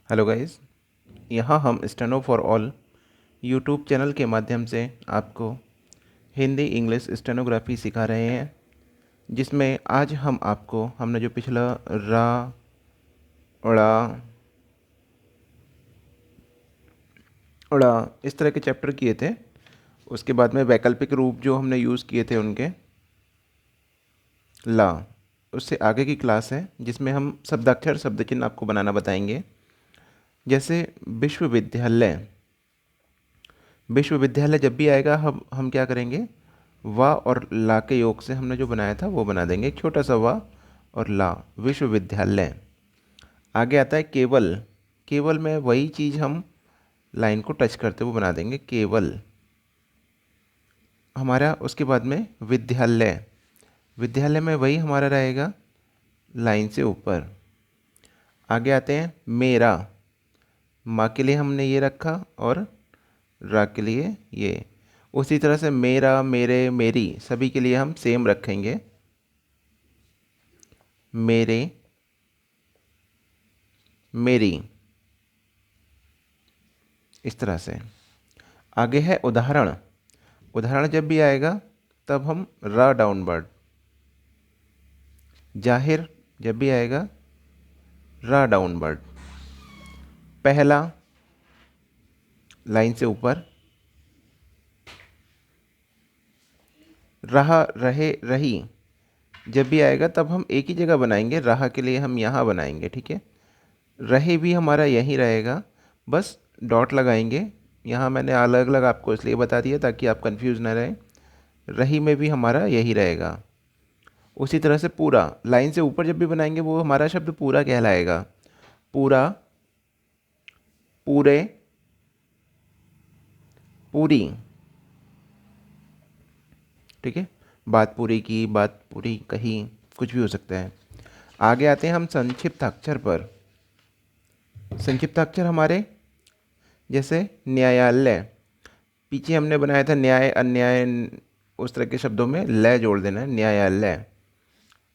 Hello guys, यहाँ हम steno for all YouTube channel के माध्यम से आपको हिंदी इंग्लिश स्टेनोग्राफी सिखा रहे हैं, जिसमें आज हम आपको हमने जो पिछला रा ड़ा उड़ा इस तरह के चैप्टर किए थे, उसके बाद में वैकल्पिक रूप जो हमने यूज़ किए थे उनके ला, उससे आगे की क्लास है जिसमें हम शब्दाक्षर शब्द चिन्ह आपको बनाना बताएंगे। जैसे विश्वविद्यालय, विश्वविद्यालय जब भी आएगा हम क्या करेंगे, वा और ला के योग से हमने जो बनाया था वो बना देंगे, एक छोटा सा वा और ला, विश्वविद्यालय। आगे आता है केवल, केवल में वही चीज़ हम लाइन को टच करते हुए बना देंगे, केवल हमारा। उसके बाद में विद्यालय, विद्यालय में वही हमारा रहेगा लाइन से ऊपर। आगे आते हैं मेरा, माँ के लिए हमने ये रखा और रा के लिए ये। उसी तरह से मेरा मेरे मेरी सभी के लिए हम सेम रखेंगे, मेरे मेरी, इस तरह से। आगे है उदाहरण, उदाहरण जब भी आएगा तब हम रा डाउनवर्ड। जाहिर जब भी आएगा रा डाउनवर्ड। पहला लाइन से ऊपर। रहा रहे रही जब भी आएगा तब हम एक ही जगह बनाएंगे, रहा के लिए हम यहाँ बनाएंगे, ठीक है। रहे भी हमारा यहीं रहेगा, बस डॉट लगाएंगे। यहाँ मैंने अलग अलग आपको इसलिए बता दिया ताकि आप कंफ्यूज ना रहें। रही में भी हमारा यही रहेगा। उसी तरह से पूरा लाइन से ऊपर जब भी बनाएंगे वो हमारा शब्द पूरा कहलाएगा। पूरा, पूरे, पूरी, ठीक है। बात पूरी की, बात पूरी कही, कुछ भी हो सकता है। आगे आते हैं हम संक्षिप्त अक्षर पर। संक्षिप्त अक्षर हमारे जैसे न्यायालय, पीछे हमने बनाया था न्याय अन्याय, उस तरह के शब्दों में लय जोड़ देना है, न्यायालय।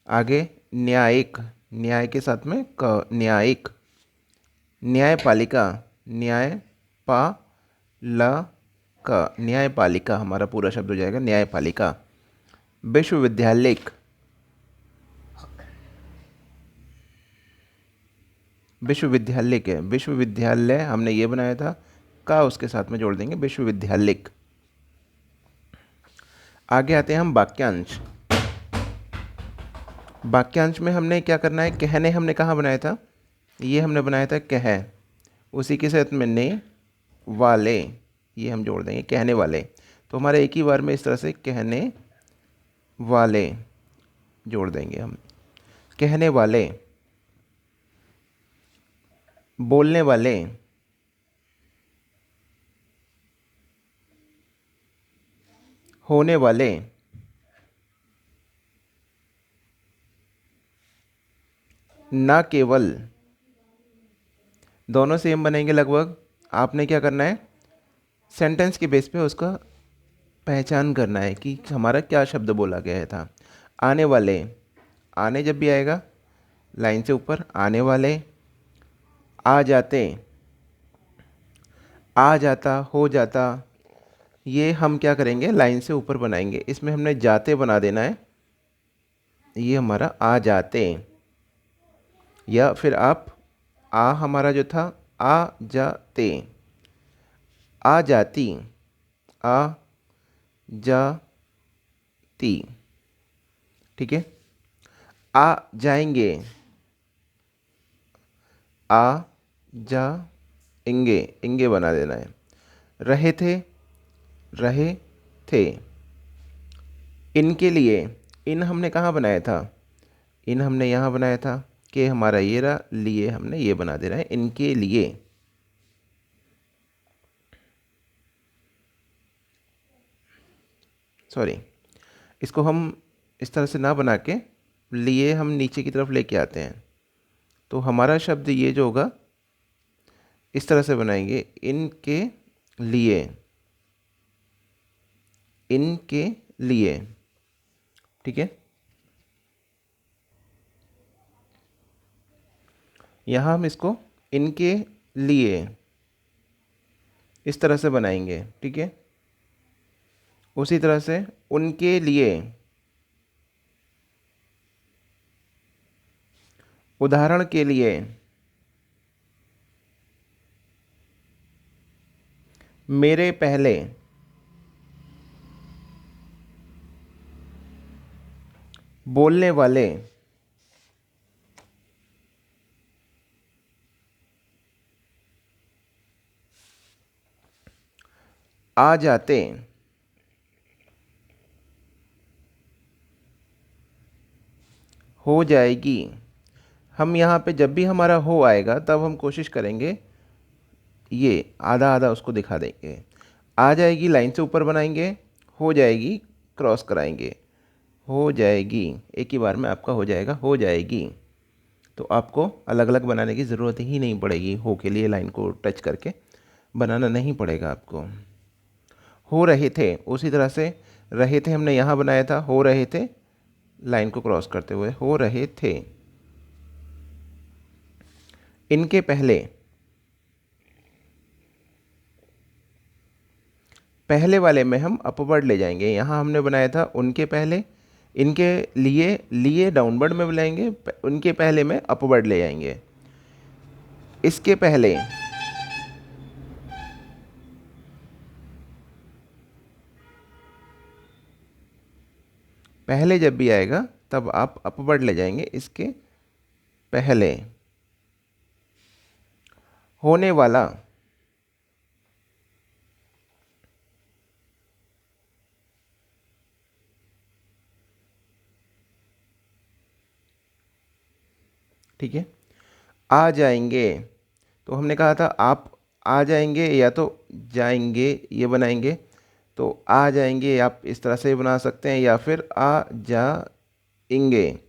आगे न्यायिक, न्याय के साथ में क, न्यायिक। न्यायपालिका, न्याय पा ला का, न्यायपालिका हमारा पूरा शब्द हो जाएगा, न्यायपालिका। विश्वविद्यालय, विश्वविद्यालय के, विश्वविद्यालय हमने ये बनाया था, का उसके साथ में जोड़ देंगे, विश्वविद्यालय। आगे आते हैं हम वाक्यांश। वाक्यांश में हमने क्या करना है, कहने हमने कहाँ बनाया था, ये हमने बनाया था कह, उसी के साथ में ने वाले, ये हम जोड़ देंगे, कहने वाले। तो हमारे एक ही बार में इस तरह से कहने वाले जोड़ देंगे हम। कहने वाले, बोलने वाले, होने वाले, ना केवल, दोनों सेम बनेंगे लगभग। आपने क्या करना है, सेंटेंस के बेस पे उसका पहचान करना है कि हमारा क्या शब्द बोला गया था। आने वाले, आने जब भी आएगा लाइन से ऊपर, आने वाले। आ जाते, आ जाता, हो जाता, ये हम क्या करेंगे, लाइन से ऊपर बनाएंगे, इसमें हमने जाते बना देना है, ये हमारा आ जाते। या फिर आप आ हमारा जो था आ जाते, आ जाती, आ जाती, ठीक है। आ जाएंगे, आ जाएंगे, इंगे बना देना है। रहे थे, रहे थे। इनके लिए, इन हमने कहाँ बनाया था, इन हमने यहाँ बनाया था, कि हमारा ये रहा, लिए हमने ये बना देना है, इनके लिए। सॉरी, इसको हम इस तरह से ना बना के लिए हम नीचे की तरफ लेके आते हैं, तो हमारा शब्द ये जो होगा इस तरह से बनाएंगे, इनके लिए, इनके लिए, ठीक है। यहाँ हम इसको इनके लिए, इस तरह से बनाएंगे, ठीक है। उसी तरह से उनके लिए, उदाहरण के लिए, मेरे पहले, बोलने वाले, आ जाते, हो जाएगी। हम यहाँ पे जब भी हमारा हो आएगा तब हम कोशिश करेंगे ये आधा आधा उसको दिखा देंगे। आ जाएगी लाइन से ऊपर बनाएंगे, हो जाएगी क्रॉस कराएंगे, हो जाएगी, एक ही बार में आपका हो जाएगा, हो जाएगी। तो आपको अलग अलग बनाने की ज़रूरत ही नहीं पड़ेगी, हो के लिए लाइन को टच करके बनाना नहीं पड़ेगा आपको। हो रहे थे, उसी तरह से रहे थे हमने यहाँ बनाया था, हो रहे थे लाइन को क्रॉस करते हुए, हो रहे थे। इनके पहले, पहले वाले में हम अपवर्ड ले जाएंगे। यहाँ हमने बनाया था उनके पहले, इनके लिए, लिए डाउनवर्ड में बुलाएंगे, उनके पहले में अपवर्ड ले जाएंगे। इसके पहले, पहले जब भी आएगा तब आप अपवर्ड ले जाएंगे। इसके पहले, होने वाला, ठीक है। आ जाएंगे, तो हमने कहा था आप आ जाएंगे या तो जाएंगे, ये बनाएंगे। तो आ जाएंगे आप इस तरह से बना सकते हैं, या फिर आ जाएंगे,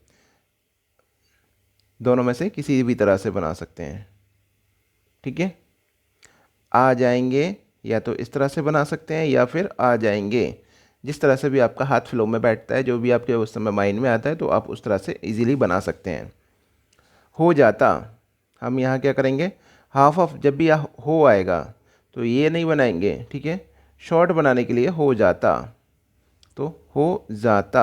दोनों में से किसी भी तरह से बना सकते हैं, ठीक है। आ जाएंगे या तो इस तरह से बना सकते हैं, या फिर आ जाएंगे, जिस तरह से भी आपका हाथ फ्लो में बैठता है, जो भी आपके उस समय माइंड में आता है, तो आप उस तरह से इजीली बना सकते हैं। हो जाता, हम यहाँ क्या करेंगे, हाफ ऑफ जब भी हो आएगा तो ये नहीं बनाएंगे, ठीक है। शॉर्ट बनाने के लिए हो जाता, तो हो जाता।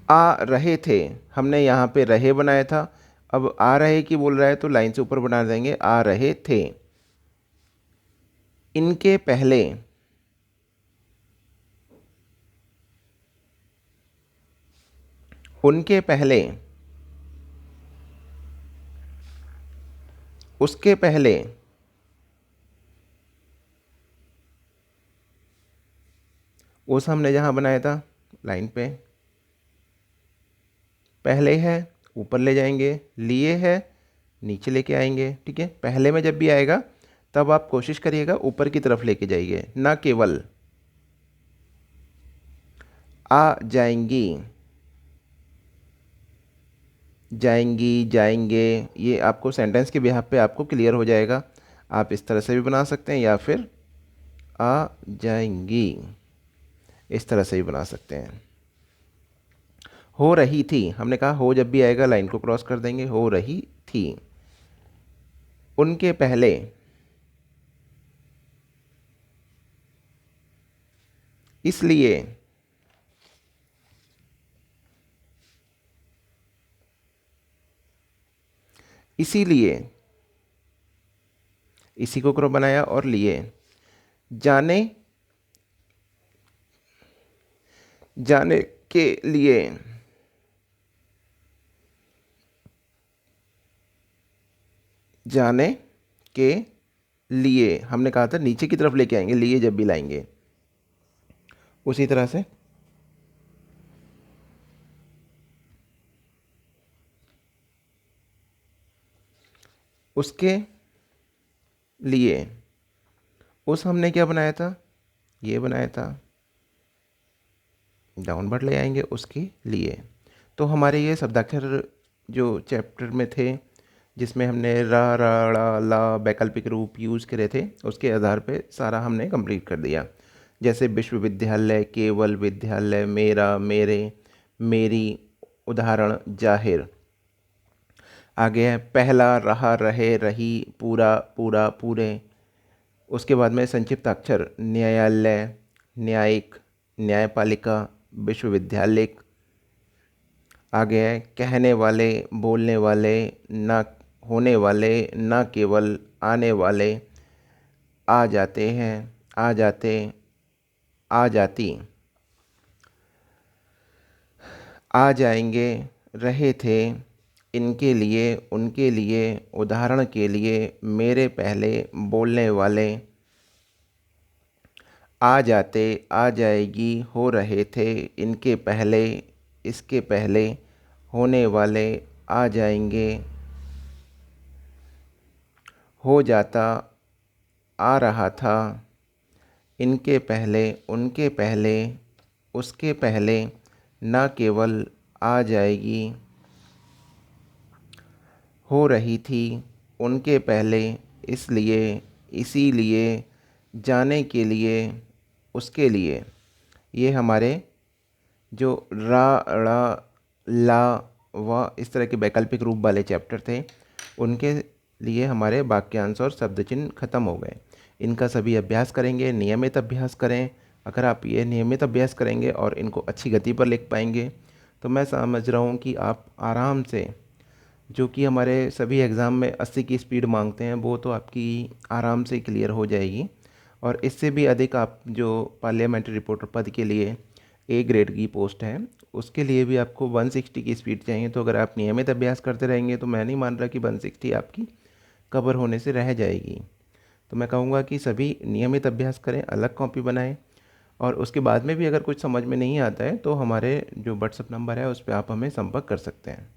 आ रहे थे, हमने यहाँ पे रहे बनाया था, अब आ रहे की बोल रहा है तो लाइन से ऊपर बना देंगे, आ रहे थे। इनके पहले, उनके पहले, उसके पहले, उस हमने जहाँ बनाया था लाइन पे, पहले है ऊपर ले जाएंगे, लिए है नीचे लेके आएंगे, ठीक है। पहले में जब भी आएगा तब आप कोशिश करिएगा ऊपर की तरफ लेके जाइए, ना केवल। आ जाएंगी, जाएंगी, जाएंगे, ये आपको सेंटेंस के बिहाफ पे आपको क्लियर हो जाएगा। आप इस तरह से भी बना सकते हैं, या फिर आ जाएंगी, इस तरह से भी बना सकते हैं। हो रही थी, हमने कहा हो जब भी आएगा लाइन को क्रॉस कर देंगे, हो रही थी। उनके पहले, इसलिए, इसीलिए, इसी को क्रॉस बनाया और लिए। जाने, जाने के लिए, जाने के लिए, हमने कहा था नीचे की तरफ लेके आएंगे, लिए जब भी लाएंगे। उसी तरह से उसके लिए, उस हमने क्या बनाया था, ये बनाया था, डाउनवर्ड ले आएंगे उसके लिए। तो हमारे ये शब्दाक्षर जो चैप्टर में थे, जिसमें हमने रा रा ड़ा ला वैकल्पिक रूप यूज़ करे थे, उसके आधार पे सारा हमने कंप्लीट कर दिया। जैसे विश्वविद्यालय, केवल विद्यालय, मेरा, मेरे, मेरी, उदाहरण, जाहिर। आगे है पहला, रहा, रहे, रही, पूरा, पूरा, पूरे। उसके बाद में संक्षिप्त अक्षर न्यायालय, न्यायिक, न्यायपालिका, विश्वविद्यालय। आगे है कहने वाले, बोलने वाले, ना होने वाले, ना केवल आने वाले, आ जाते हैं, आ जाते, आ जाती, आ जाएंगे, रहे थे, इनके लिए, उनके लिए, उदाहरण के लिए, मेरे पहले, बोलने वाले, आ जाते, आ जाएगी, हो रहे थे, इनके पहले, इसके पहले, होने वाले, आ जाएंगे, हो जाता, आ रहा था, इनके पहले, उनके पहले, उसके पहले, न केवल आ जाएगी, हो रही थी, उनके पहले, इसलिए, इसीलिए, जाने के लिए, उसके लिए। ये हमारे जो रा, ड़ा, ला, व इस तरह के वैकल्पिक रूप वाले चैप्टर थे, उनके लिए हमारे वाक्यांश और शब्द चिन्ह खत्म हो गए। इनका सभी अभ्यास करेंगे, नियमित अभ्यास करें। अगर आप ये नियमित अभ्यास करेंगे और इनको अच्छी गति पर लिख पाएंगे तो मैं समझ रहा हूँ कि आप आराम से, जो कि हमारे सभी एग्ज़ाम में 80 की स्पीड मांगते हैं, वो तो आपकी आराम से क्लियर हो जाएगी। और इससे भी अधिक आप जो पार्लियामेंट्री रिपोर्टर पद के लिए ए ग्रेड की पोस्ट है, उसके लिए भी आपको 160 की स्पीड चाहिए। तो अगर आप नियमित अभ्यास करते रहेंगे तो मैं नहीं मान रहा कि 160 आपकी कवर होने से रह जाएगी। तो मैं कहूँगा कि सभी नियमित अभ्यास करें, अलग कॉपी बनाएं, और उसके बाद में भी अगर कुछ समझ में नहीं आता है तो हमारे जो व्हाट्सएप नंबर है उस पर आप हमें संपर्क कर सकते हैं।